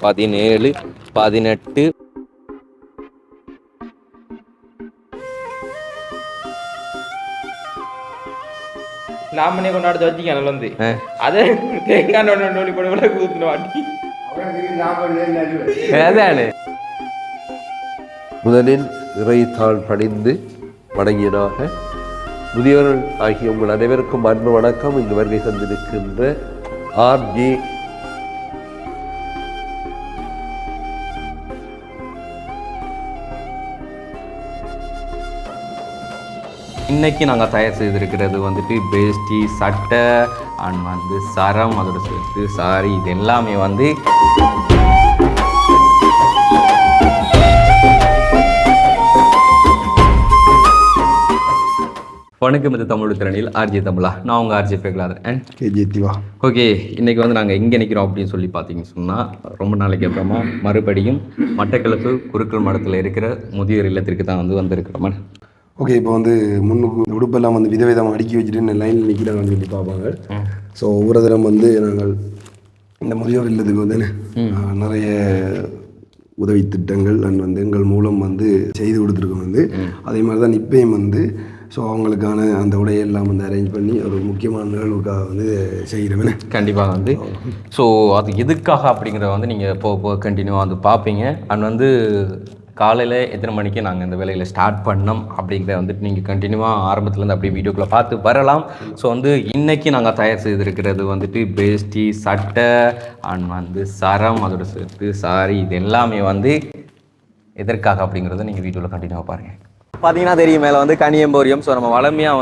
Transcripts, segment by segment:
17 18 நாமனே கொண்டாடுத்து வச்சிக்க நல்ல வந்து அதே தேங்காய் நோண்டி போட கூத்துன வாட்டி முதலில் இறைத்தாள் பணிந்து வணங்கியதாக முதியோர்கள் ஆகிய உங்கள் அனைவருக்கும் அன்பு வணக்கம். இங்கு வருகை தந்திருக்கின்ற ஆர்ஜே இன்னைக்கு நாங்கள் தயார் செய்திருக்கிறது வந்துட்டு பேஸ்டி சட்டை அண்ட் வந்து சரம் அதோட சேர்த்து சாரி இது எல்லாமே வந்து வணக்கம். இது தமிழ் திறனில் ஆர்ஜே தமிழா, நான் உங்கள் ஆர்ஜே பிரகலாதன் ஜெயதிவா. ஓகே, இன்றைக்கி வந்து நாங்கள் எங்கே நிற்கிறோம் அப்படின்னு சொல்லி பார்த்தீங்கன்னு சொன்னால் ரொம்ப நாளைக்கு அப்புறமா மறுபடியும் மட்டக்களப்பு குருக்கள் மடத்தில் இருக்கிற முதியோர் இல்லத்திற்கு தான் வந்திருக்கிறோம். ஓகே, இப்போ முன்னுக்கு உடுப்பெல்லாம் விதவிதமாக அடுக்கி வச்சுட்டு லைனில் நிற்கிறாங்கன்னு சொல்லி பார்ப்பாங்க. ஸோ ஒவ்வொரு தரம் நாங்கள் இந்த முதியோர் இல்லத்துக்கு நிறைய உதவி திட்டங்கள் அண்ட் எங்கள் மூலம் செய்து கொடுத்துருக்கோம். அதே மாதிரி தான் இப்பயும் ஸோ அவங்களுக்கான அந்த உடையெல்லாம் அரேஞ்ச் பண்ணி ஒரு முக்கியமான நிகழ்வுக்காக செய்கிறவனே கண்டிப்பாக ஸோ அது எதுக்காக அப்படிங்கிறத நீங்கள் போக கண்டினியூவாக பார்ப்பீங்க. அண்ட் காலையில் எத்தனை மணிக்கு நாங்கள் இந்த வேலையில் ஸ்டார்ட் பண்ணோம் அப்படிங்கிறத நீங்கள் கண்டினியூவாக ஆரம்பத்துலேருந்து அப்படியே வீடியோக்குள்ளே பார்த்து வரலாம். ஸோ இன்றைக்கி நாங்கள் தயார் செய்திருக்கிறது பேஸ்டி சட்டை அண்ட் சரம் அதோட சேர்த்து சாரி இது எல்லாமே எதற்காக அப்படிங்கிறத நீங்கள் வீடியோவில் கண்டினியூவாக பாருங்கள். பார்த்தீங்கன்னா தெரியும் மேலே கனியம்போரியம். ஸோ நம்ம வளமையாக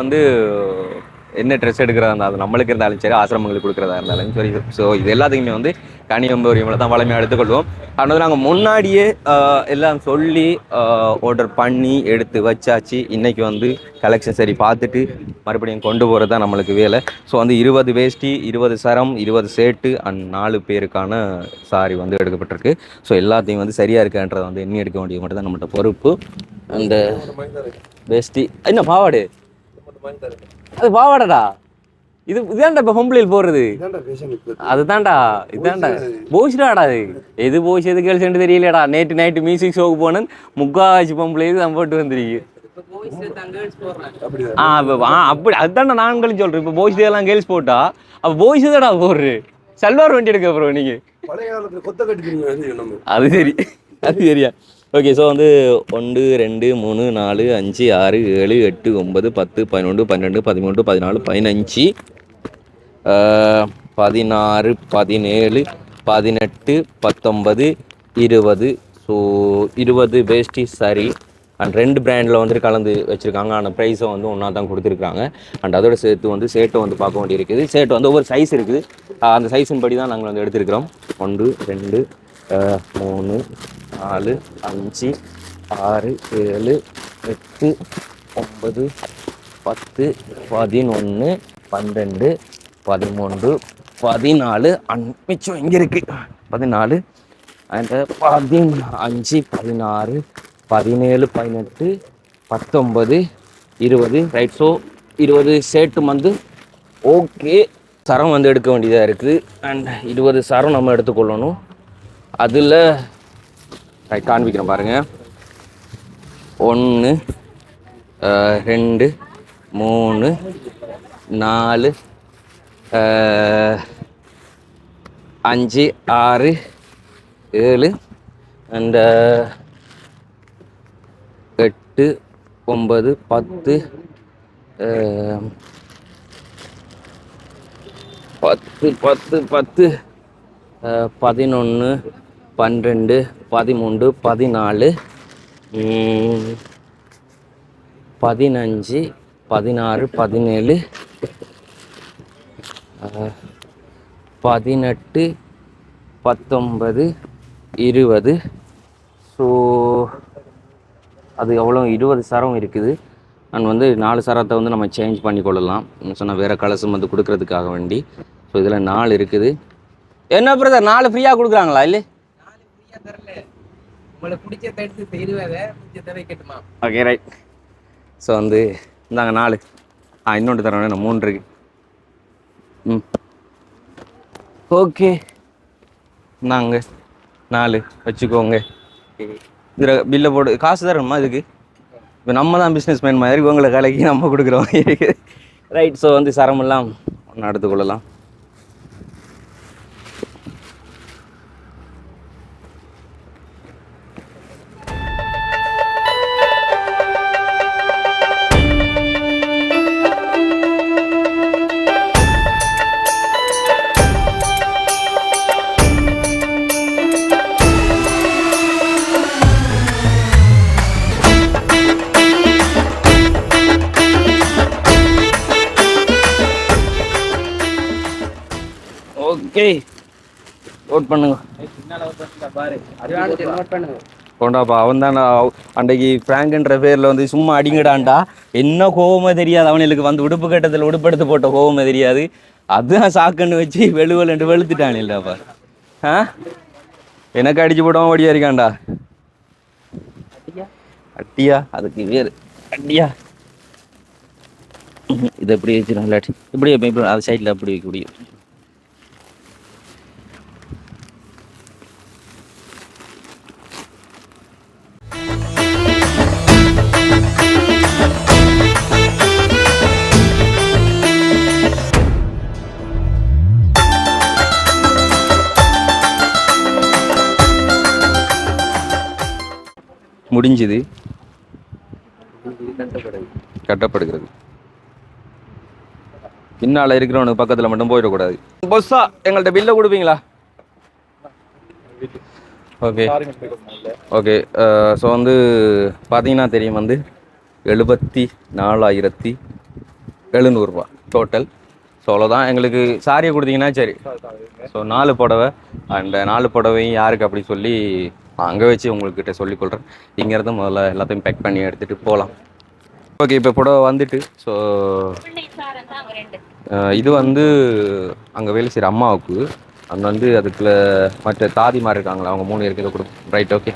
என்ன ட்ரெஸ் எடுக்கிறதா இருந்தாலும் நம்மளுக்கு இருந்தாலும் சரி, ஆசிரமங்களுக்கு கொடுக்குறதா இருந்தாலும் சரி, ஸோ இது எல்லாத்துக்குமே கனியம்போரியமில் தான் வளமையாக எடுத்துக்கொள்வோம். அதனால நாங்கள் முன்னாடியே எல்லாம் சொல்லி ஆர்டர் பண்ணி எடுத்து வச்சாச்சு. இன்றைக்கி கலெக்ஷன் சரி பார்த்துட்டு மறுபடியும் கொண்டு போகிறது தான் நம்மளுக்கு வேலை. ஸோ 20 வேஷ்டி, 20 சரம், 20 சேட்டு அண்ட் 4 பேருக்கான சாரி எடுக்கப்பட்டிருக்கு. ஸோ எல்லாத்தையும் சரியாக இருக்கான்றதை எண்ணி எடுக்க வேண்டியது மட்டும் தான் நம்மகிட்ட பொறுப்பு. அந்த வேஷ்டி என்ன பாவாடு, அது பாவாடா, இதான்டா இப்போ பொம்பளையில் போடுறது, அதுதான்டா இதான்டா போஷிடாடா. அது எது போஷ் எது கேள்ஸ் தெரியலடா. நேற்று நைட்டு மியூசிக் ஷோக்கு போனேன், முக்காவாசி பொம்பளை தான் போட்டு வந்துருக்கு. அப்படி அதுதான்டா நாங்களும் சொல்கிறேன். இப்போ போய்ஸ் எல்லாம் கேர்ள்ஸ் போட்டா அப்போ போய்ஸ் தான்டா போடுறது. சல்வார் வண்டி எடுக்க அப்புறம் நீங்கள் அது சரி, அது சரியா. Okay, so 1 2 3 4 5 6 7 8 9 10 11 12 13 14 15 16 17 18 19 20. So 20 veshti sorry and 2 பிராண்டில் கலந்து வச்சுருக்காங்க. ஆனால் ப்ரைஸை ஒன்றா தான் கொடுத்துருக்காங்க. அண்ட் அதோட சேர்த்து சேட்டை பார்க்க வேண்டியிருக்குது. சேட்டை ஒவ்வொரு சைஸ் இருக்குது. அந்த சைஸின் படி தான் நாங்கள் எடுத்துருக்கிறோம். 1 2 3 4 5 6 7 8 9 10 11 12 13 14 மிச்சம் இங்கே இருக்குது 14 and 15 16 17 18 19 20 right. So 20 set okay. சரம் எடுக்க வேண்டியதாக இருக்குது. அண்ட் 20 சரம் நம்ம எடுத்துக்கொள்ளணும். அதில் காண்பிக்கிறேன் பாருங்கள். 1 2 3 4 5 6 7 அண்ட் 8 9 10 10 10 11 12 13 14 15 16 17 18 19 20. ஸோ அது எவ்வளோ 20 சரம் இருக்குது. அண்ட் 4 சரத்தை நம்ம சேஞ்ச் பண்ணி கொள்ளலாம். சொன்னால் வேறு கலர்ஸும் கொடுக்கறதுக்காக வேண்டி. ஸோ இதில் 4 இருக்குது. என்ன பிரதர் 4 ஃப்ரீயாக கொடுக்குறாங்களா? இல்லை, ஓகே ரைட். ஸோ இந்தாங்க 4. இன்னொன்று தர வேணும், 3 இருக்கு. ஓகே, நாங்கள் 4 வச்சுக்கோங்க. இதில் பில்லை போட்டு காசு தரணுமா இதுக்கு? இப்போ நம்ம தான் பிஸ்னஸ் மேன் மாதிரி உங்களை கலைக்கு நம்ம கொடுக்குற மாதிரி இருக்குது. ரைட். ஸோ வந்து சரமெல்லாம் ஒன்று எடுத்துக்கொள்ளலாம். ஓகே, நோட் பண்ணுங்க. கொண்டாப்பா, அவன் தான் அன்றைக்கு ஃப்ராங்க்ன்ற பேரில் வந்து சும்மா அடிங்கடான்டா. என்ன கோவமே தெரியாது அவனுக்கு, வந்து உடுப்பு கட்டத்தில் உடுப்படுத்து போட்ட கோவமே தெரியாது. அதுதான் சாக்குன்னு வச்சு வெளுவலண்டு வெளுத்துட்டான் இல்லைப்பா. எனக்கு அடிச்சு போட்டவன் ஓடியா இருக்கான்டா. அட்டியா? அதுக்கு வேறு அட்டியா. இதை எப்படி வச்சுருந்தேன் இல்லாட்டி இப்படி அது சைடில் அப்படி வைக்க முடியும். முடிஞ்சுது, கட்டப்படுகிறது. பின்னால் இருக்கிறவனுக்கு பக்கத்தில் மட்டும் போயிடக்கூடாது. பொஸ்ஸா எங்கள்கிட்ட பில்லை கொடுப்பீங்களா? Okay okay. ஸோ வந்து பார்த்தீங்கன்னா தெரியும், வந்து 74,700 ரூபா டோட்டல். ஸோ அவ்வளோதான். எங்களுக்கு சாரியை கொடுத்தீங்கன்னா சரி. ஸோ 4 புடவை, அண்ட் 4 புடவையும் யாருக்கு அப்படி சொல்லி அங்கே வச்சு உங்கள்கிட்ட சொல்லிக்கொள்கிறேன். இங்கேருந்து முதல்ல எல்லாத்தையும் பேக் பண்ணி எடுத்துகிட்டு போகலாம். ஓகே, இப்போ புடவை வந்துட்டு. ஸோ இது வந்து அங்கே வேலை செய்கிற அம்மாவுக்கு, அங்கே வந்து அதுக்குள்ள மற்ற தாதிமார் இருக்காங்களா, அவங்க 3 பேருக்கு இதை கொடுக்கும். ரைட். ஓகே.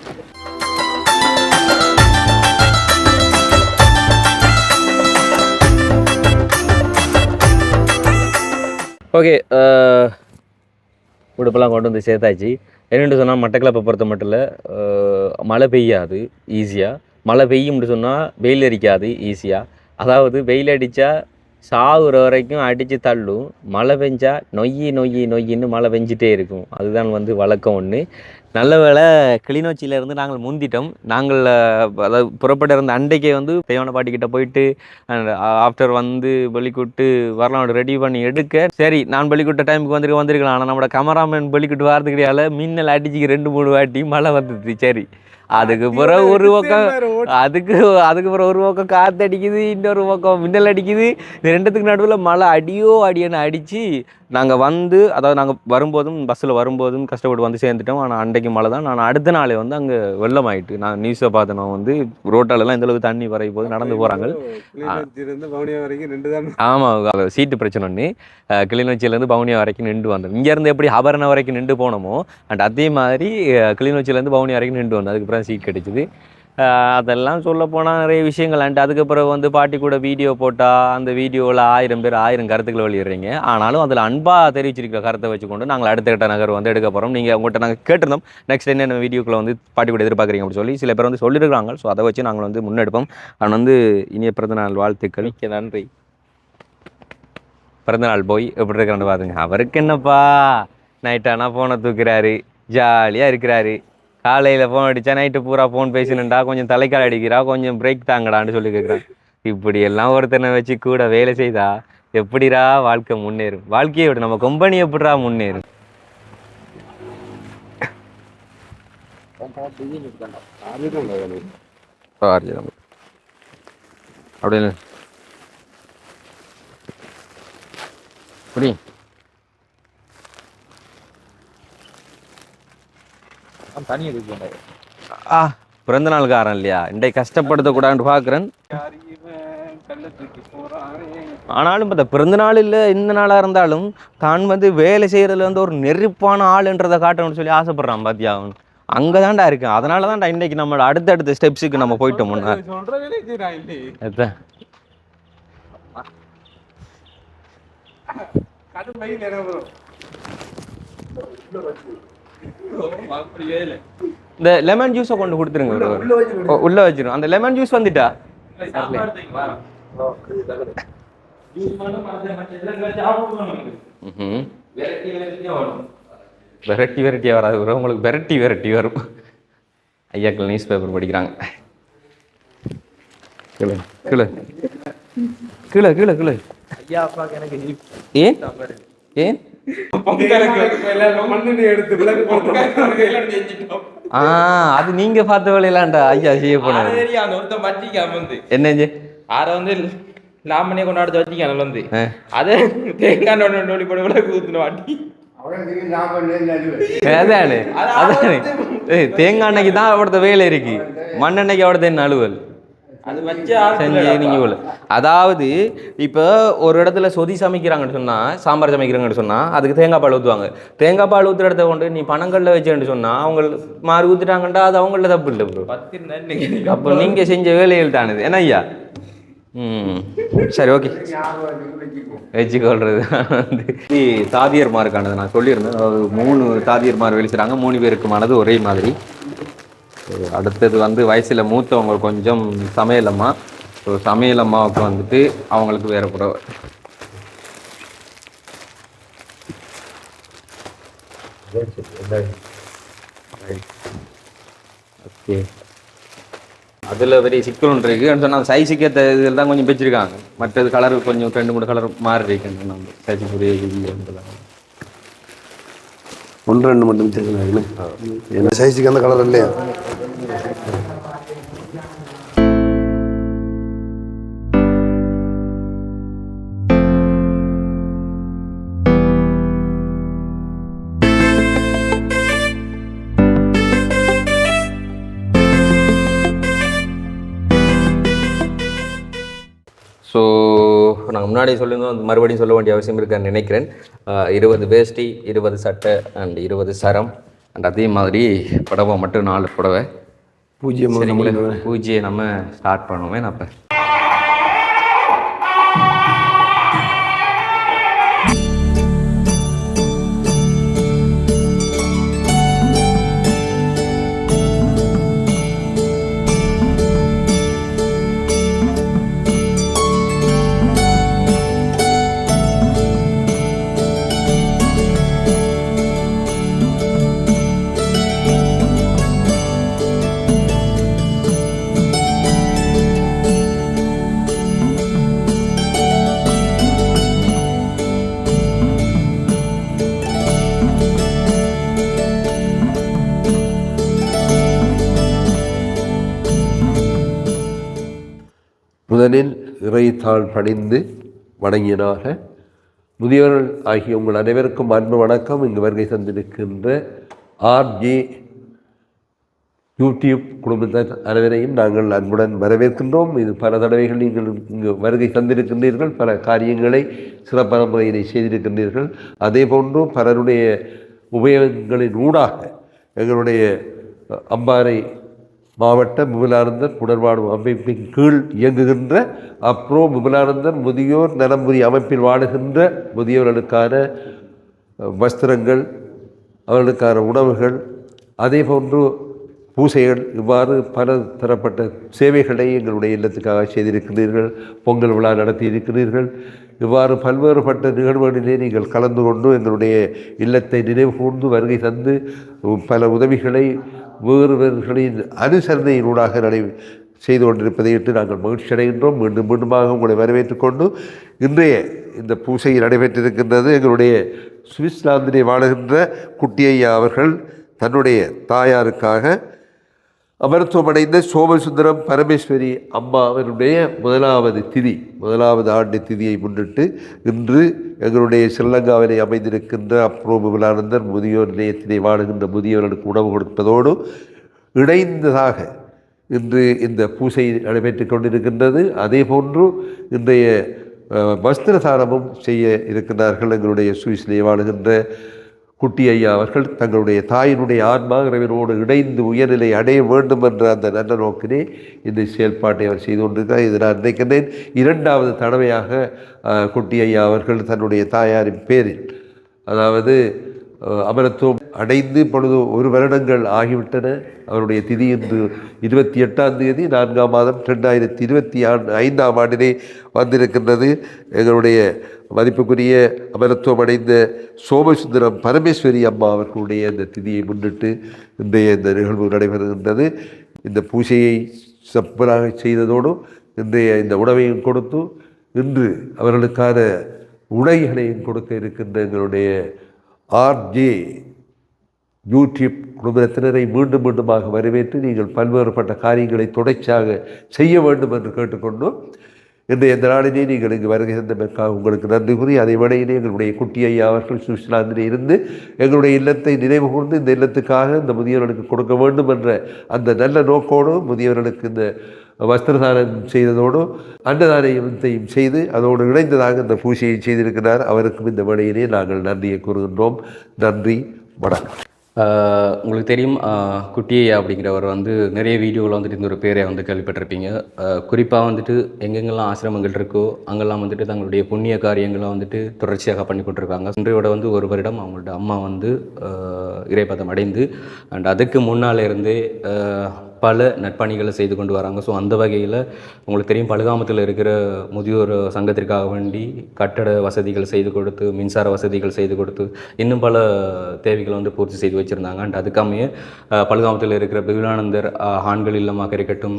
ஓகே, உடுப்பெல்லாம் கொண்டு வந்து சேர்த்தாச்சு. என்னென்னு சொன்னால் மட்டக்களப்பை பொறுத்த மட்டும் இல்லை, மழை பெய்யாது ஈஸியாக. மழை பெய்யும்னு சொன்னால் வெயில் அடிக்காது ஈஸியாக. அதாவது வெயில் அடித்தா சாகுற வரைக்கும் அடித்து தள்ளும், மழை பெஞ்சா நொய்யின்னு மழை பெஞ்சிட்டே இருக்கும். அதுதான் வந்து வழக்கம் ஒன்று. நல்ல வேளை கிளிநொச்சியிலேருந்து நாங்கள் முந்திட்டோம். நாங்கள் அதாவது புறப்பட இருந்த அண்டைக்கே வந்து பெய்யான பாட்டிக்கிட்ட போயிட்டு அண்ட் ஆஃப்டர் வந்து பலிக்கூட்டு வரலாம் ரெடி பண்ணி எடுக்க, சரி நான் பலிக்கூட்ட டைமுக்கு வந்திருக்கலாம். ஆனால் நம்மளோட கேமராமேன் பலிக்கூட்டு வரது கிடையாது, மின்னல் அடிச்சுக்கு 2-3 வாட்டி மழை வந்துடுது. சரி, அதுக்கு பிறகு ஒரு பக்கம் அதுக்கு பிறகு ஒரு பக்கம் காற்று அடிக்குது, இன்னொரு பக்கம் மின்னல் அடிக்குது. இது ரெண்டுத்துக்கு நடுவில் மழை அடின்னு அடித்து நாங்கள் வந்து, அதாவது நாங்கள் வரும்போதும் பஸ்ஸில் வரும்போதும் கஷ்டப்பட்டு வந்து சேர்ந்துட்டோம். ஆனால் அன்றைக்கு மழை தான். நான் அடுத்த நாளே வந்து அங்கே வெள்ளம் ஆகிட்டு, நான் நியூஸை பார்த்தேன். நான் வந்து ரோட்டாலெல்லாம் இந்தளவுக்கு தண்ணி வரையும் போது நடந்து போகிறாங்க. ஆமாம், சீட்டு பிரச்சனை ஒன்று. கிளிநொச்சியிலேருந்து பவுனியா வரைக்கும் நின்று வந்தோம். இங்கேருந்து எப்படி அபரணம் வரைக்கும் நின்று போனோமோ அண்ட் அதே மாதிரி கிளிநொச்சியிலேருந்து பவுனியா வரைக்கும் நின்று வந்தோம். அதுக்கப்புறம் சீட் கிடைச்சிது. அதெல்லாம் சொல்ல போனால் நிறைய விஷயங்கள். அண்ட் அதுக்கப்புறம் வந்து பாட்டி கூட வீடியோ போட்டால் அந்த வீடியோவில் 1000 பேர் 1000 கருத்துக்களை வெளியிடுறீங்க. ஆனாலும் அதில் அன்பாக தெரிவிச்சிருக்கிற கருத்தை வச்சுக்கொண்டு நாங்கள் அடுத்த கட்ட நகர் வந்து எடுக்க போகிறோம். நீங்கள் உங்கள்கிட்ட நாங்கள் கேட்டிருந்தோம் நெக்ஸ்ட் என்னென்ன வீடியோக்களை வந்து பாட்டி கூட எதிர்பார்க்குறீங்க அப்படின்னு சொல்லி சில பேர் வந்து சொல்லியிருக்காங்க. ஸோ அதை வச்சு நாங்கள் வந்து முன்னெடுப்போம். அவன் வந்து இனிய பிறந்தநாள் வாழ்த்துக்கள். மிக்க நன்றி. பிறந்தநாள் போய் எப்படி இருக்கிறான்னு பாருங்க. அவருக்கு என்னப்பா, நைட்டானா ஃபோனை தூக்குறாரு, ஜாலியாக இருக்கிறாரு. காலையில் ஃபோன் அடித்தா நைட்டு பூரா ஃபோன் பேசினுண்டா, கொஞ்சம் தலைக்கால் அடிக்கிறா, கொஞ்சம் பிரேக் தாங்கடான்னு சொல்லி கேட்குறான். இப்படி எல்லாம் ஒருத்தனை வச்சு கூட வேலை செய்தா எப்படிரா வாழ்க்கை முன்னேறும்? வாழ்க்கையை விட நம்ம கம்பெனி எப்படிரா முன்னேறும்? அப்படின்னு புரி பிறந்த நாளுக்காரன் இல்லையா, இன்றைக்கு கஷ்டப்படுத்தக்கூடாதுன்னு பார்க்குறேன். ஆனாலும் பார்த்தா பிறந்த நாள் இல்லை இந்த நாளாக இருந்தாலும் தான் வந்து வேலை செய்கிறதுல வந்து ஒரு நெருப்பான ஆளுன்றதை காட்டணும்னு சொல்லி ஆசைப்பட்றான். பாத்தியா, அவன் அங்கே தான்டா இருக்கேன். அதனால தான்டா இன்றைக்கி நம்ம அடுத்தடுத்த ஸ்டெப்ஸுக்கு நம்ம போயிட்டோம். இந்த லெமன் ஜூஸை கொண்டு கொடுத்துருங்க உள்ள வச்சிரும். அந்த லெமன் ஜூஸ் வந்துட்டா வெரைட்டி வெரைட்டியாக வராது bro. உங்களுக்கு வெரைட்டி வரும். ஐயாக்கள் நியூஸ் பேப்பர் படிக்கிறாங்க. கீழே கீழே கீழே கீழே கீழே ஐயா அப்பாக்கு எனக்கு ஏன் ஏன் அது நீங்க பார்த்த வேலையிலான்டா ஐயா செய்ய போனாரு. என்ன ஆற வந்து லாமணியை கொண்டாடுத்து வச்சுக்கான வந்து அதை தேங்காய் நோண்டி போட விளக்கு ஊத்துன வாட்டி அதானே அதானே தேங்காய் எண்ணெய்க்கு தான் அவடத்த வேலை இருக்கு, மண்ணெண்ணெய்க்கு அவடத்த என்ன அலுவல் செஞ்சு நீங்க. அதாவது இப்போ ஒரு இடத்துல சொதி சமைக்கிறாங்கன்னு சொன்னா, சாம்பார் சமைக்கிறாங்கன்னு சொன்னா அதுக்கு தேங்காய் பால் ஊற்றுவாங்க. தேங்காய் பால் ஊற்றுற இடத்த கொண்டு நீ பணங்கள்ல வச்சுன்னு சொன்னா அவங்க மாறி ஊத்துட்டாங்கண்டா, அது அவங்கள தப்பு இல்லை ப்ரோ. அப்போ நீங்க செஞ்ச வேலைகள் தானது என்ன ஐயா. சரி ஓகே வச்சுக்கொள்றது வந்து தாதியர்மாருக்கானது நான் சொல்லியிருந்தேன். அதாவது 3 தாதியர்மார் வெளிச்சுறாங்க, 3 பேருக்குமானது ஒரே மாதிரி. அடுத்தது வந்து வயசில் மூத்தவங்க கொஞ்சம் சமையலம்மா. ஸோ சமையலம்மாவுக்கு வந்துட்டு அவங்களுக்கு வேற புடவை. ஓகே அதில் பெரிய சிக்கல் ஒன்று இருக்குது சொன்னால் சைஸுக்கு ஏற்ற இதில் தான் கொஞ்சம் வச்சுருக்காங்க. மற்றது கலர் கொஞ்சம் 2-3 கலர் மாறி இருக்குன்னு நம்ம சைஸு புரிய ஒன்று ரெண்டு மட்டும் வச்சுருக்காங்க. என்ன சைஸுக்கு அந்த கலர் இல்லையா? ஸோ நாங்கள் முன்னாடி சொல்லியிருந்தோம், மறுபடியும் சொல்ல வேண்டிய அவசியம் இருக்குன்னு நினைக்கிறேன். 20 வேஷ்டி, 20 சட்டை அண்ட் 20 சரம் அண்ட் அதே மாதிரி புடவை மட்டும் 4 புடவை. பூஜையை நம்ம ஸ்டார்ட் பண்ணுவோமே. நான் இப்போ முதலில் இறைத்தாள் பணிந்து வணங்கியனாக முதியவர்கள் ஆகிய உங்கள் அனைவருக்கும் அன்பு வணக்கம். இங்கு வருகை தந்திருக்கின்ற ஆர்ஜே யூடியூப் குடும்பத்தார் அனைவரையும் நாங்கள் அன்புடன் வரவேற்கின்றோம். இது பல தடவைகள் நீங்கள் இங்கு வருகை தந்திருக்கின்றீர்கள், பல காரியங்களை சிறப்பான முறையினை செய்திருக்கின்றீர்கள். அதே போன்று பலருடைய உபயோகங்களின் ஊடாக எங்களுடைய அம்பாறை மாவட்ட விமலானந்தர் புனர்வாழ்வு அமைப்பின் கீழ் இயங்குகின்ற அப்ரோ விமலானந்தர் முதியோர் நலம்புரி அமைப்பில் வாழுகின்ற முதியோர்களுக்கான வஸ்திரங்கள், அவர்களுக்கான உணவுகள், அதே போன்று பூசைகள், இவ்வாறு பல தரப்பட்ட சேவைகளை எங்களுடைய இல்லத்துக்காக செய்திருக்கிறீர்கள். பொங்கல் விழா நடத்தியிருக்கிறீர்கள். இவ்வாறு பல்வேறுபட்ட நிகழ்வுகளிலே நீங்கள் கலந்து கொண்டு எங்களுடைய இல்லத்தை நினைவு கூர்ந்து வருகை தந்து பல உதவிகளை வேறுவர்களின் அனுசரணையினூடாக செய்து கொண்டிருப்பதையிட்டு நாங்கள் மகிழ்ச்சி அடைகின்றோம். மீண்டும் மீண்டுமாக உங்களை வரவேற்றுக் கொண்டு இன்றைய இந்த பூசை நடைபெற்றிருக்கின்றது. எங்களுடைய சுவிட்சர்லாந்திலே வாழுகின்ற குட்டியையா அவர்கள் தன்னுடைய தாயாருக்காக அமரத்துவமடைந்த சோமசுந்தரம் பரமேஸ்வரி அம்மா அவருடைய முதலாவது ஆண்டு திதியை முன்னிட்டு இன்று எங்களுடைய ஸ்ரீலங்காவிலே அமைந்திருக்கின்ற அப்ரோ விமலானந்தர் முதியோர் நிலையத்திலே வாழுகின்ற முதியோர்களுக்கு உணவு கொடுப்பதோடு இணைந்ததாக இன்று இந்த பூசை நடைபெற்று கொண்டிருக்கின்றது. அதே போன்று இன்றைய வஸ்திரதானமும் செய்ய இருக்கின்றார்கள். எங்களுடைய சுவிஸிலே வாழுகின்ற குட்டி ஐயா அவர்கள் தங்களுடைய தாயினுடைய ஆன்மா இறைவனோடு இணைந்து உயர்நிலை அடைய வேண்டும் என்ற அந்த நல்ல நோக்கிலே இந்த செயல்பாட்டை அவர் செய்து கொண்டிருக்கிறார். இது நான் நினைக்கின்றேன் 2வது தடவையாக குட்டி ஐயா அவர்கள் தன்னுடைய தாயாரின் பேரில், அதாவது அமரத்துவம் அடைந்து இப்பொழுது 1 வருடங்கள் ஆகிவிட்டன. அவருடைய திதி இன்று 28ஆம் தேதி 4ஆம் மாதம் 2025ஆம் ஆண்டிலே வந்திருக்கின்றது. எங்களுடைய மதிப்புக்குரிய அமரத்துவம் அடைந்த சோமசுந்தரம் பரமேஸ்வரி அம்மா அவர்களுடைய இந்த திதியை முன்னிட்டு இன்றைய இந்த நிகழ்வு நடைபெறுகின்றது. இந்த பூஜையை சிறப்பாக செய்ததோடு இன்றைய இந்த உணவையும் கொடுத்து இன்று அவர்களுக்கான உடைகளையும் கொடுக்க இருக்கின்ற எங்களுடைய ஆர்ஜே யூடியூப் குடும்பத்தினரை மீண்டும் மீண்டுமாக வரவேற்று நீங்கள் பல்வேறுபட்ட காரியங்களை தொடர்ச்சியாக செய்ய வேண்டும் என்று கேட்டுக்கொண்டு இன்றைய இந்த நாளிலே நீங்கள் இங்கு வருகை தந்ததற்காக உங்களுக்கு நன்றி கூறி அதை விடையிலே எங்களுடைய குட்டி ஐயா அவர்கள் சுவிட்சர்லாந்திலே இருந்து எங்களுடைய இல்லத்தை நினைவு கூர்ந்து இந்த இல்லத்துக்காக இந்த முதியவர்களுக்கு கொடுக்க வேண்டும் என்ற அந்த நல்ல நோக்கோடு முதியவர்களுக்கு இந்த வஸ்திரதானம் செய்ததோடு அன்னதானத்தையும் செய்து அதோடு இணைந்ததாக இந்த பூஜையை செய்திருக்கிறார். அவருக்கும் இந்த வேளையிலே நாங்கள் நன்றியை கூறுகின்றோம். நன்றி, வணக்கம். உங்களுக்கு தெரியும் குட்டியை அப்படிங்கிறவர் வந்து நிறைய வீடியோவில் வந்துட்டு இந்த ஒரு பேரை வந்து கேள்விப்பட்டிருப்பீங்க. குறிப்பாக வந்துட்டு எங்கெங்கெல்லாம் ஆசிரமங்கள் இருக்கோ அங்கெல்லாம் வந்துட்டு தங்களுடைய புண்ணிய காரியங்களை வந்துட்டு தொடர்ச்சியாக பண்ணி கொண்டிருக்காங்க. இன்றையோட வந்து 1 வருடம் அவங்களோட அம்மா வந்து இறைப்பதம் அடைந்து அண்ட் அதுக்கு முன்னால் இருந்தே பல நற்பணிகளை செய்து கொண்டு வராங்க. ஸோ அந்த வகையில் உங்களுக்கு தெரியும் பழுகாமத்தில் இருக்கிற முதியோர் சங்கத்திற்காக வேண்டி கட்டட வசதிகள் செய்து கொடுத்து, மின்சார வசதிகள் செய்து கொடுத்து, இன்னும் பல தேவைகளை வந்து பூர்த்தி செய்து வச்சுருந்தாங்க. அண்ட் அதுக்காமே பழுகாமத்தில் இருக்கிற விவேகானந்தர் ஆண்கள் இல்லமாக இருக்கட்டும்,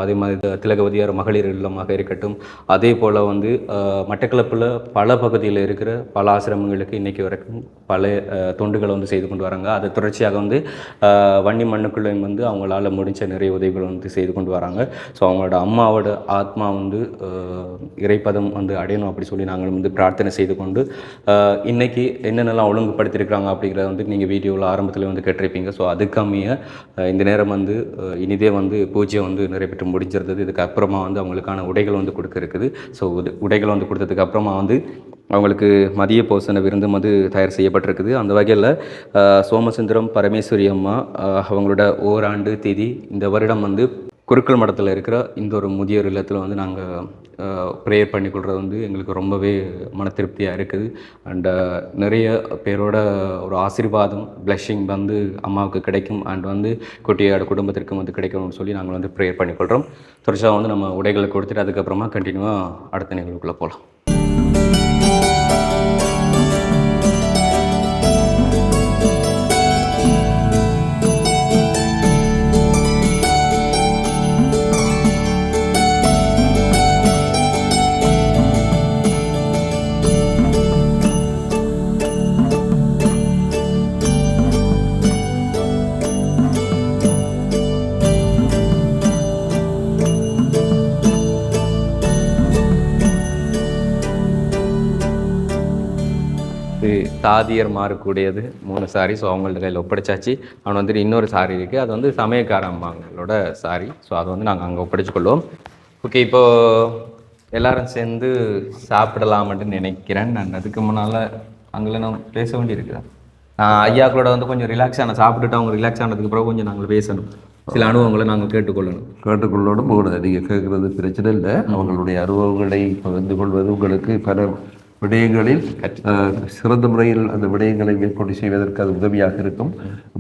அதே மாதிரி திலகவதியார் மகளிர் இல்லமாக இருக்கட்டும், அதே போல் வந்து மட்டக்களப்பில் பல பகுதியில் இருக்கிற பல ஆசிரமங்களுக்கு இன்றைக்கி வரைக்கும் பல தொண்டுகளை வந்து செய்து கொண்டு வராங்க. அதை தொடர்ச்சியாக வந்து வன்னி மண்ணுக்குள்ளையும் வந்து அவங்களால முடிஞ்ச நிறைய உதவிகள் வந்து செய்து கொண்டு வராங்க. ஸோ அவங்களோட அம்மாவோட ஆத்மா வந்து இறைப்பதம் வந்து அடையணும் அப்படி சொல்லி நாங்கள் வந்து பிரார்த்தனை செய்து கொண்டு இன்றைக்கி என்னென்னலாம் ஒழுங்குபடுத்தியிருக்கிறாங்க அப்படிங்கிறத வந்து நீங்கள் வீடியோவில் ஆரம்பத்தில் வந்து கேட்டிருப்பீங்க. ஸோ அதுக்கம்மிய இந்த நேரம் வந்து இனிதே வந்து பூஜை வந்து நிறைவேற்ற முடிஞ்சிருந்தது. இதுக்கப்புறமா வந்து அவங்களுக்கான உடைகள் வந்து கொடுக்க இருக்குது. ஸோ உடைகள் வந்து கொடுத்ததுக்கு அப்புறமா வந்து அவங்களுக்கு மதிய போசன விருந்தும் வந்து தயார் செய்யப்பட்டிருக்குது. அந்த வகையில் சோமசுந்தரம் பரமேஸ்வரி அம்மா அவங்களோட ஓராண்டு திதி இந்த வருடம் வந்து குருக்கள் மடத்தில் இருக்கிற இந்த ஒரு முதியோர் இல்லத்தில் வந்து நாங்கள் ப்ரேயர் பண்ணிக்கொள்கிறது வந்து எங்களுக்கு ரொம்பவே மன திருப்தியாக இருக்குது. அண்ட் நிறைய பேரோட ஒரு ஆசீர்வாதம் பிளெஸ்ஸிங் வந்து அம்மாவுக்கு கிடைக்கும். அண்ட் வந்து குட்டியோட குடும்பத்திற்கும் வந்து கிடைக்கணும்னு சொல்லி நாங்கள் வந்து ப்ரேயர் பண்ணிக்கொள்கிறோம். தொடர்ச்சியாக வந்து நம்ம உடைகளை கொடுத்துட்டு அதுக்கப்புறமா கண்டினியூவாக அடுத்த நிகழ்வுக்குள்ளே போகலாம். தாதியர் மாறக்கூடியது 3 சாரி. ஸோ அவங்கள்ட்ட கையில் ஒப்படைச்சாச்சு. அவன் வந்துட்டு இன்னொரு சாரி இருக்குது, அது வந்து சமயக்கார அம்மாங்களோட சாரி. ஸோ அதை வந்து நாங்கள் அங்கே ஒப்படைச்சிக்கொள்வோம். ஓகே, இப்போது எல்லோரும் சேர்ந்து சாப்பிடலாம்னு நினைக்கிறேன். நான் அதுக்கு முன்னால் அங்கே நான் பேச வேண்டியிருக்கிறேன். ஐயாக்களோட வந்து கொஞ்சம் ரிலாக்ஸ் சாப்பிட்டுட்டு அவங்க ரிலாக்ஸ் ஆனதுக்கு பிறகு கொஞ்சம் நாங்கள் பேசணும். சில அனுபவங்களை நாங்கள் கேட்டுக்கொள்ளணும். நீங்கள் கேட்குறது பிரச்சனை இல்லை. அவங்களுடைய அனுபவங்களை பகிர்ந்து கொள்வது உங்களுக்கு பல விடயங்களில் சிறந்த முறையில் அந்த விடயங்களை மேற்கொண்டு செய்வதற்கு அது உதவியாக இருக்கும்.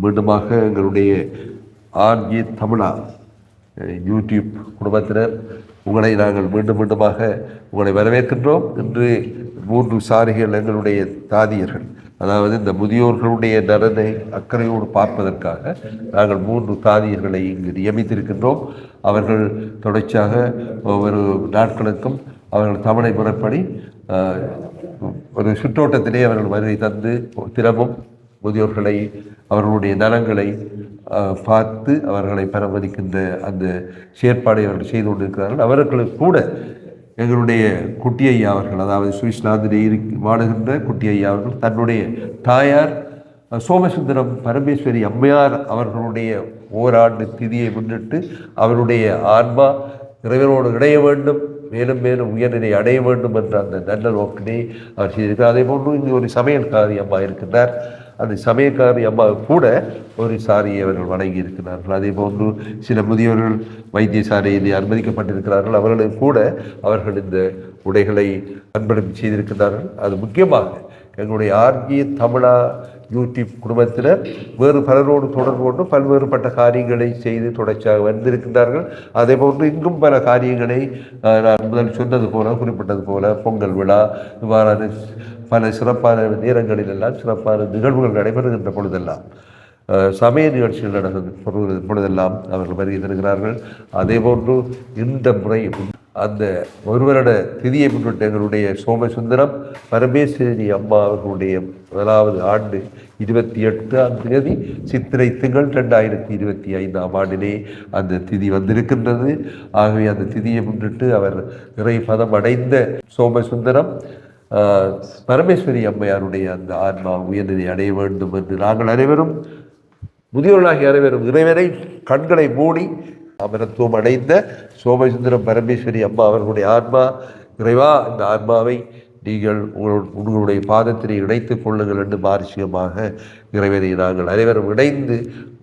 மீண்டுமாக எங்களுடைய ஆர்ஜே தமிழா யூடியூப் குடும்பத்தினர் உங்களை நாங்கள் மீண்டுமாக உங்களை வரவேற்கின்றோம். இன்று 3 சாரிகள் எங்களுடைய தாதியர்கள், அதாவது இந்த முதியோர்களுடைய நலனை அக்கறையோடு பார்ப்பதற்காக நாங்கள் 3 தாதியர்களை இங்கு நியமித்திருக்கின்றோம். அவர்கள் தொடர்ச்சியாக ஒவ்வொரு நாட்களுக்கும் அவர்கள் தவணை முறைப்படி ஒரு சுற்றோட்டத்திலே அவர்கள் வருகை தந்து தினமும் முதியோர்களை அவர்களுடைய நலங்களை பார்த்து அவர்களை பராமரிக்கின்ற அந்த செயற்பாடை அவர்கள் செய்து கொண்டிருக்கிறார்கள். அவர்களுக்கு கூட எங்களுடைய குட்டி ஐயா அவர்கள், அதாவது சுவிட்சர்லாந்தில் வாழுகின்ற குட்டி ஐயா அவர்கள் தன்னுடைய தாயார் சோமசுந்தரம் பரமேஸ்வரி அம்மையார் அவர்களுடைய ஓராண்டு திதியை முன்னிட்டு அவருடைய ஆன்மா இறைவனோடு இணைய வேண்டும், மேலும் மேலும் உயர்நிலை அடைய வேண்டும் என்ற அந்த நல்ல நோக்கினை அவர் செய்திருக்கிறார். அதே போன்று இங்கு ஒரு சமையல்காரி அம்மா இருக்கின்றார். அந்த சமயக்காரி அம்மா கூட ஒரு சாரியை அவர்கள் வழங்கி இருக்கிறார்கள். அதே போன்று சில முதியோர்கள் வைத்தியசாலையில் அனுமதிக்கப்பட்டிருக்கிறார்கள். அவர்களும் கூட அவர்கள் இந்த உடைகளை அன்பளிப்பு செய்திருக்கிறார்கள். அது முக்கியமாக எங்களுடைய ஆர்ஜே தமிழா யூடியூப் குடும்பத்தினர் வேறு பலரோடு தொடர்பு கொண்டு பல்வேறுபட்ட காரியங்களை செய்து தொடர்ச்சியாக வந்திருக்கின்றார்கள். அதே போன்று இங்கும் பல காரியங்களை நான் முதல் சொன்னது போல குறிப்பிட்டது போல பொங்கல் விழா இவ்வாறான பல சிறப்பான நேரங்களிலெல்லாம் சிறப்பான நிகழ்வுகள் நடைபெறுகின்ற பொழுதெல்லாம் சமய நிகழ்ச்சிகள் நடக்கிற பொழுதெல்லாம் அவர்கள் வருகை தருகிறார்கள். அதே போன்று இந்த முறை அந்த ஒரு வருட திதியை முன்னிட்டு எங்களுடைய சோமசுந்தரம் பரமேஸ்வரி அம்மா அவர்களுடைய முதலாவது ஆண்டு 28ஆம் தேதி சித்திரை திங்கள் 2025ஆம் ஆண்டிலே அந்த திதி வந்திருக்கின்றது. ஆகவே அந்த திதியை முன்னிட்டு அவர் இறை பதம் அடைந்த சோமசுந்தரம் பரமேஸ்வரி அம்மையாருடைய அந்த ஆன்மா உயர்நிலை அடைய வேண்டும் என்று நாங்கள் அனைவரும் முதியோர்களாகிய அனைவரும் இறைவனை கண்களை மூடி அமரத்துவம் அடைந்த சோமசுந்தரம் பரமேஸ்வரி அம்மா அவர்களுடைய ஆன்மா, இறைவா இந்த ஆன்மாவை நீங்கள் உங்களுடைய பாதத்தினை இணைத்துக் கொள்ளுங்கள் என்று மாரிசியமாக இறைவனை நாங்கள் அனைவரும் இணைந்து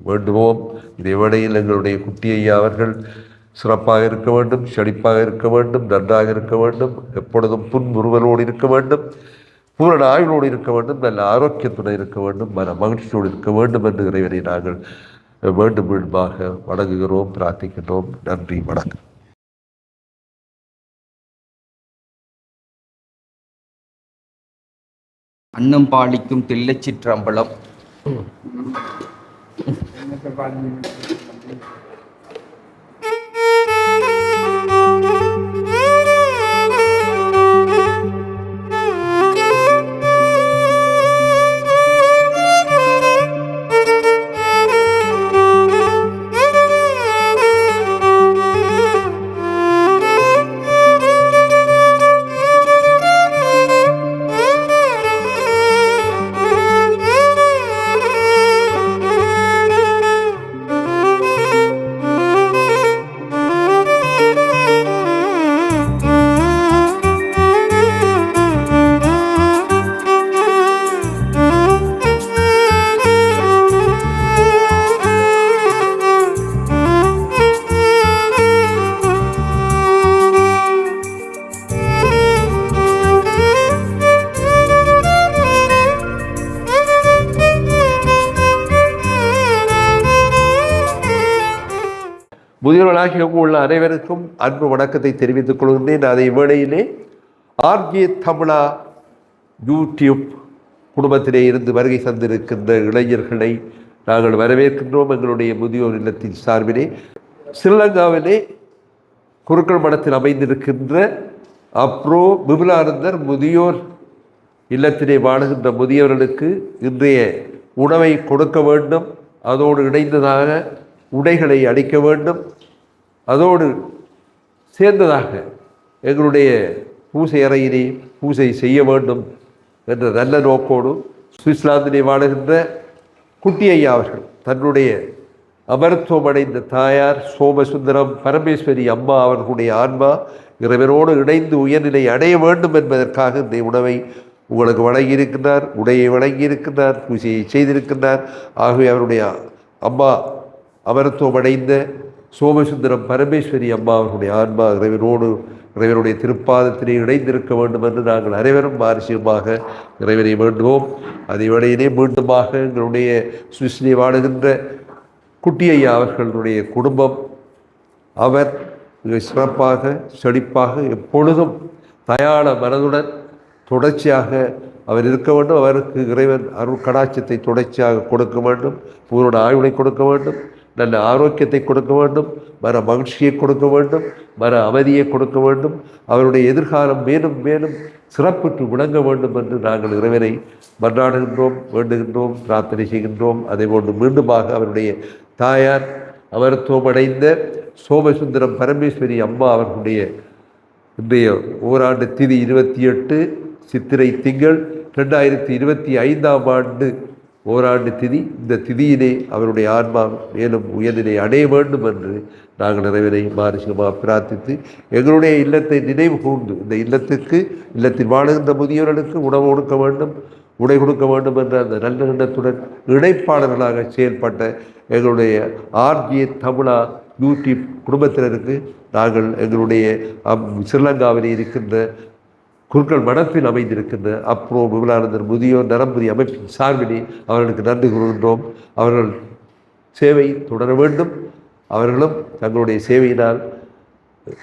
வேண்டுவோம். இதை வேளையில் எங்களுடைய குட்டி ஐயா அவர்கள் சிறப்பாக இருக்க வேண்டும், செழிப்பாக இருக்க வேண்டும், நன்றாக இருக்க வேண்டும், எப்பொழுதும் புன்முறுவலோடு இருக்க வேண்டும், பூரண ஆயுளோடு இருக்க வேண்டும், நல்ல ஆரோக்கியத்துடன் இருக்க வேண்டும், மன மகிழ்ச்சியோடு இருக்க வேண்டும் என்று இறைவனை நாங்கள் மீண்டும் மீண்டுமாக வணங்குகிறோம், பிரார்த்திக்கின்றோம். நன்றி, வணக்கம். அன்னம் பாலிக்கும் தில்லைச்சிற்றம்பலம். முதியோர்களாகிய உள்ள அனைவருக்கும் அன்பு வணக்கத்தை தெரிவித்துக் கொள்கின்றேன். அதே வேளையிலே ஆர்ஜே தமிழா யூடியூப் குடும்பத்திலே இருந்து வருகை தந்திருக்கின்ற இளைஞர்களை நாங்கள் வரவேற்கின்றோம். எங்களுடைய முதியோர் இல்லத்தின் சார்பிலே ஸ்ரீலங்காவிலே குருக்கள் மடத்தில் அமைந்திருக்கின்ற அப்ரோ விபுலானந்தர் முதியோர் இல்லத்திலே வாழுகின்ற முதியவர்களுக்கு இன்றைய உணவை கொடுக்க வேண்டும், அதோடு இணைந்ததாக உடைகளை அளிக்க வேண்டும், அதோடு சேர்ந்ததாக எங்களுடைய பூசை அறையிலே பூசை செய்ய வேண்டும் என்ற நல்ல நோக்கோடு சுவிட்சர்லாந்திலே வாழுகின்ற குட்டி ஐயா அவர்கள் தன்னுடைய அமரத்துவம் அடைந்த தாயார் சோமசுந்தரம் பரமேஸ்வரி அம்மா அவர்களுடைய ஆன்மா இறைவனோடு இணைந்து உயர்நிலை அடைய வேண்டும் என்பதற்காக இந்த உணவை உங்களுக்கு வழங்கியிருக்கின்றார், உடையை வழங்கியிருக்கின்றார், பூஜையை செய்திருக்கின்றார். ஆகவே அவருடைய அம்மா அமரத்துவம் அடைந்த சோமசுந்தரம் பரமேஸ்வரி அம்மா அவர்களுடைய ஆன்மா இறைவனுடைய திருப்பாதத்திலே இணைந்திருக்க வேண்டும் என்று நாங்கள் அனைவரும் மாரிசியமாக இறைவனை வேண்டுவோம். அதை வேளையிலே மீண்டுமாக எங்களுடைய சுவிஸ்லே வாழுகின்ற குட்டி ஐயா அவர்களுடைய குடும்பம் அவர் சிறப்பாக செழிப்பாக எப்பொழுதும் தயாள மனதுடன் தொடர்ச்சியாக அவர் இருக்க வேண்டும். அவருக்கு இறைவன் அருள் கடாட்சத்தை தொடர்ச்சியாக கொடுக்க வேண்டும், பூரண ஆயுளை கொடுக்க வேண்டும், நல்ல ஆரோக்கியத்தை கொடுக்க வேண்டும், மன மகிழ்ச்சியை கொடுக்க வேண்டும், மன அமைதியை கொடுக்க வேண்டும். அவருடைய எதிர்காலம் மேலும் மேலும் சிறப்புற்று விளங்க வேண்டும் என்று நாங்கள் இறைவனை மன்றாடுகின்றோம், வேண்டுகின்றோம், பிரார்த்தனை செய்கின்றோம். அதேபோன்று மீண்டுமாக அவருடைய தாயார் அமரத்துவம் அடைந்த சோமசுந்தரம் பரமேஸ்வரி அம்மா அவர்களுடைய இன்றைய ஓராண்டு திதி 28 சித்திரை திங்கள் 2025ஆம் ஆண்டு ஓராண்டு திதி. இந்த திதியிலே அவருடைய ஆன்மா மேலும் உயர்நிலை அடைய வேண்டும் என்று நாங்கள் இறைவனை மாரிசியமாக பிரார்த்தித்து எங்களுடைய இல்லத்தை நினைவு கூர்ந்து இந்த இல்லத்தில் வாழுகின்ற முதியவர்களுக்கு உணவு கொடுக்க வேண்டும், உடை கொடுக்க வேண்டும் என்ற அந்த நல்ல எண்ணத்துடன் இணைப்பாளர்களாக செயல்பட்ட எங்களுடைய ஆர்ஜே தமிழா யூடியூப் குடும்பத்தினருக்கு நாங்கள் எங்களுடைய ஸ்ரீலங்காவில் இருக்கின்ற குருக்கள் மடத்தில் அமைந்திருக்கின்ற அப்ரோ விமலானந்தர் முதியோர் நரம்புரி அமைப்பின் சார்பிலே அவர்களுக்கு நன்றி கூறுகின்றோம். அவர்கள் சேவை தொடர வேண்டும். அவர்களும் தங்களுடைய சேவையினால்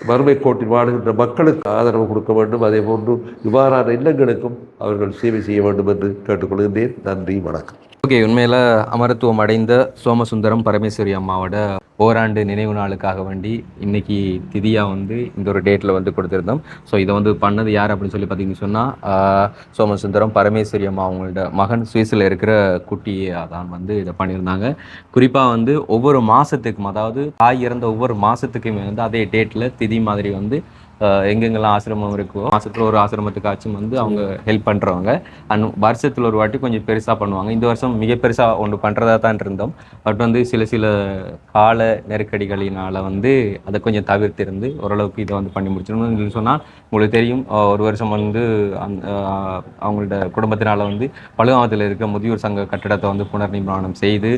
வறுமை கோட்டில் வாழுகின்ற மக்களுக்கு ஆதரவு கொடுக்க வேண்டும். அதே போன்று இவ்வாறான இல்லங்களுக்கும் அவர்கள் சேவை செய்ய வேண்டும் என்று கேட்டுக்கொள்கின்றேன். நன்றி, வணக்கம். ஓகே, உண்மையில் அமரத்துவம் அடைந்த சோமசுந்தரம் பரமேஸ்வரி அம்மாவோட ஓராண்டு நினைவு நாளுக்காக வேண்டி இன்னைக்கு திதியாக வந்து இந்த ஒரு டேட்டில் வந்து கொடுத்துருந்தோம். ஸோ இதை வந்து பண்ணது யார் அப்படின்னு சொல்லி பார்த்தீங்கன்னு சொன்னால் சோமசுந்தரம் பரமேஸ்வரி அம்மா அவங்களோட மகன் சுவிஸில் இருக்கிற குட்டியை தான் வந்து இதை பண்ணியிருந்தாங்க. குறிப்பாக வந்து ஒவ்வொரு மாதத்துக்கும், அதாவது தாய் இறந்த ஒவ்வொரு மாதத்துக்குமே வந்து அதே டேட்டில் திதி மாதிரி வந்து எங்கெங்கெல்லாம் ஆசிரமம் இருக்கோ மாதத்தில் ஒரு ஆசிரமத்துக்காச்சும் வந்து அவங்க ஹெல்ப் பண்ணுறவங்க. அண்ட் வருஷத்தில் ஒரு வாட்டி கொஞ்சம் பெருசாக பண்ணுவாங்க. இந்த வருஷம் மிக பெருசாக ஒன்று பண்ணுறதா தான் இருந்தோம். பட் வந்து சில கால நெருக்கடிகளினால் வந்து அதை கொஞ்சம் தவிர்த்திருந்து ஓரளவுக்கு இதை வந்து பண்ணி முடிச்சிடணும்னு சொன்னால் உங்களுக்கு தெரியும், ஒரு வருஷம் வந்து அவங்களோட குடும்பத்தினால் வந்து பழுகாமத்தில் இருக்க முதியோர் சங்க கட்டிடத்தை வந்து புனர் நிர்மாணம் செய்து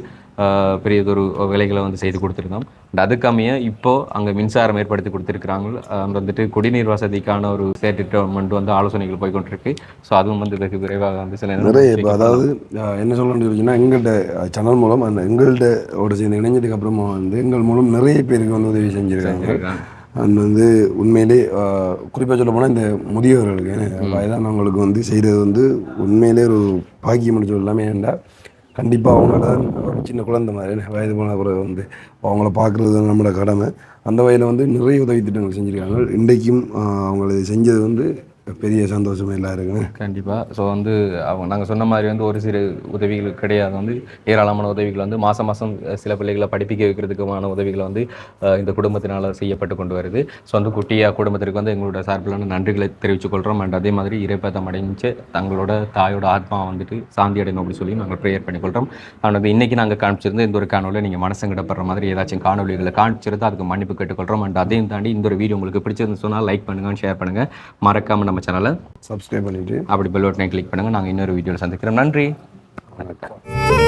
பெரியதொரு வேலைகளை வந்து செய்து கொடுத்துருந்தோம். அதுக்கமைய இப்போது அங்கே மின்சாரம் ஏற்படுத்தி கொடுத்துருக்குறாங்க. வந்துட்டு குடிநீர் வசதிக்கான ஒரு ஸ்டேட் வந்து ஆலோசனைகள் போய்கொண்டிருக்கு. ஸோ அதுவும் வந்து வெகு விரைவாக வந்து சில நிறைய இப்போ அதாவது என்ன சொல்லணும்னு எங்கள்கிட்ட சேனல் மூலம் அந்த எங்கள்கிட்ட சேர்ந்து இணைஞ்சதுக்கு அப்புறமா வந்து எங்கள் மூலம் நிறைய பேருக்கு வந்து உதவி செஞ்சுருக்காங்க. அது வந்து உண்மையிலே குறிப்பாக சொல்ல போனால் இந்த முதியவர்களுக்கு வயதானவங்களுக்கு வந்து செய்கிறது வந்து உண்மையிலே ஒரு பாக்கியம் சொல்லலாமே. ஏன்டா கண்டிப்பாக அவங்கள ஒரு சின்ன குழந்தை மாதிரி வயது போன பிறகு வந்து அவங்கள பார்க்குறது நம்மளோட கடமை. அந்த வகையில் வந்து நிறைய உதவி திட்டங்கள் செஞ்சுருக்காங்க. இன்றைக்கும் அவங்கள செஞ்சது வந்து பெரிய சந்தோஷமே எல்லாருக்குமே. கண்டிப்பாக. ஸோ வந்து அவங்க நாங்கள் சொன்ன மாதிரி வந்து ஒரு சிறு உதவிகள் கிடையாது, வந்து ஏராளமான உதவிகள் வந்து மாதம் சில பிள்ளைகளை படிப்பிக்க வைக்கிறதுக்குமான உதவிகளை வந்து இந்த குடும்பத்தினால் செய்யப்பட்டு கொண்டு வருது. ஸோ வந்து குட்டியாக குடும்பத்திற்கு வந்து எங்களோட சார்பிலான நன்றிகளை தெரிவித்துக்கொள்கிறோம். அண்ட் அதே மாதிரி இறைப்பதம் அடைஞ்சு தங்களோட தாயோட ஆத்மா வந்துட்டு சாந்தி அடையணும் அப்படின்னு சொல்லி நாங்கள் ப்ரேயர் பண்ணிக்கொள்கிறோம். அண்ட் வந்து இன்றைக்கி நாங்கள் காமிச்சிருந்து இந்த ஒரு காணொலியில் நீங்கள் மனசங்கடப்படுற மாதிரி ஏதாச்சும் காணொலிகளை காமிச்சிருந்து அதுக்கு மன்னிப்பு கேட்டுக்கொள்கிறோம். அண்ட் அதையும் தாண்டி இந்த ஒரு வீடியோ உங்களுக்கு பிடிச்சிருந்து சொன்னால் லைக் பண்ணுங்கள், ஷேர் பண்ணுங்கள், மறக்காமல் நம்ம சேனலை சப்ஸ்கிரைப் பண்ணிவிட்டு அப்படி பெல் பட்டனை கிளிக் பண்ணுங்கள். நாங்கள் இன்னொரு வீடியோவில் சந்திக்கிறோம். நன்றி, வணக்கம்.